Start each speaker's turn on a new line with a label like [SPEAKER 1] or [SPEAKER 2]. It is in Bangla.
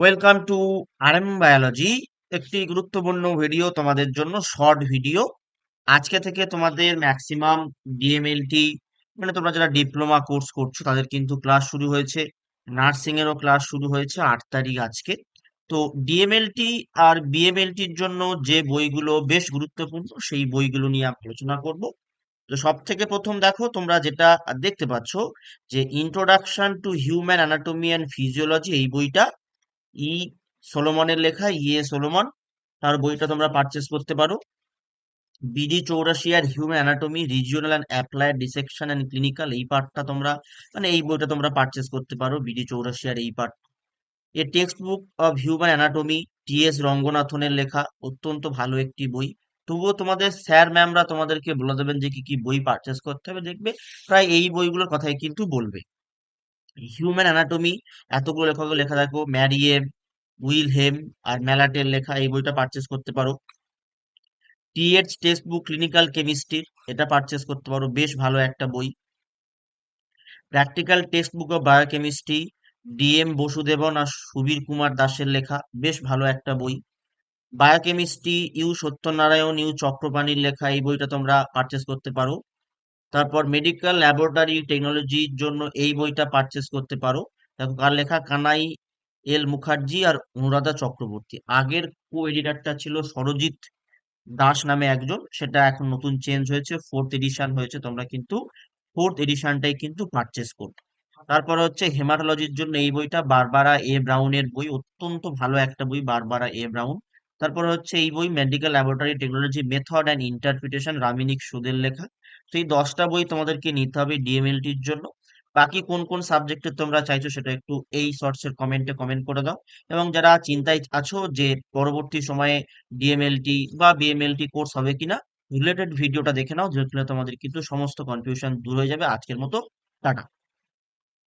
[SPEAKER 1] Welcome to RM biology. একটি গুরুত্বপূর্ণ ভিডিও তোমাদের জন্য, শর্ট ভিডিও। আজকে থেকে তোমাদের ম্যাক্সিমাম ডিএমএলটি, মানে তোমরা যারা ডিপ্লোমা কোর্স করছো তাদের কিন্তু ক্লাস শুরু হয়েছে। নার্সিং এরও ক্লাস শুরু হয়েছে 8 তারিখ আজকে। তো ডিএমএলটি আর বিএমএলটির জন্য যে বইগুলো বেশ গুরুত্বপূর্ণ সেই বইগুলো নিয়ে আমি আলোচনা করব। তো সব থেকে প্রথম দেখো, তোমরা যেটা দেখতে পাচ্ছ যে introduction to human anatomy and physiology, এই বইটা ই সোলোমনের লেখা, সোলোমন। তার বইটা তোমরা পারচেস করতে পারো। বিডি চৌরাশি আর human anatomy, regional and applied dissection and clinical, এই পার্টটা তোমরা, মানে এই বইটা তোমরা পারচেস করতে পারো, বিডি চৌরাশি আর এই part. A textbook of human anatomy, TS রঙ্গনাথনের লেখা, অত্যন্ত ভালো একটি বই। তবুও তোমাদের স্যার ম্যামরা তোমাদেরকে বলে দেবেন যে কি কি বই পারচেস করতে হবে, দেখবে প্রায় এই বইগুলোর কথাই কিন্তু বলবে। হিউম্যান অ্যানাটমি, এতগুলো লেখকের লেখা দেখো, ম্যারিয়েম, উইলহেম আর ম্যালাটের লেখা, এই বইটা পারচেস করতে পারো। টিএচ টেক্সট বুক ক্লিনিক্যাল কেমিস্ট্রি, এটা পারচেস করতে পারো, বেশ ভালো একটা বই। Practical textbook of biochemistry, DM Vasudevan আর সুবীর কুমার দাসের লেখা, বেশ ভালো একটা বই। বায়োকেমিস্ট্রি, সত্যনারায়ণ চক্রপাণির লেখা, এই বইটা তোমরা পারচেস করতে পারো। তারপর মেডিকেল ল্যাবরেটরি টেকনোলজির জন্য এই বইটা পারচেস করতে পারো। দেখো কার লেখা, কানাই এল মুখার্জি আর অনুরাধা চক্রবর্তী। আগের কো এডিটারটা ছিল সরজিৎ দাস নামে একজন, সেটা এখন নতুন চেঞ্জ হয়েছে, ফোর্থ এডিশন হয়েছে, তোমরা কিন্তু ফোর্থ এডিশনটাই কিন্তু পারচেস করবে। তারপরে হচ্ছে হেমাটোলজির জন্য এই বইটা, বারবারা এ ব্রাউনের বই, অত্যন্ত ভালো একটা বই, বারবারা এ ব্রাউন। তারপরে হচ্ছে এই বই medical laboratory technology method and interpretation, Ramnik সুদের লেখা। তো এই 10টা বই তোমাদেরকে নিতে হবে ডিএমএলটির জন্য। বাকি কোন কোন সাবজেক্টে তোমরা চাইছো সেটা একটু এই শর্টস এর কমেন্টে কমেন্ট করে দাও। এবং যারা চিন্তায় আছো যে পরবর্তী সময়ে ডিএমএলটি বা বিএমএলটি কোর্স হবে কিনা, রিলেটেড ভিডিওটা দেখে নাও, যেগুলো তোমাদের কিন্তু সমস্ত কনফিউশন দূর হয়ে যাবে। আজকের মতো টাটা।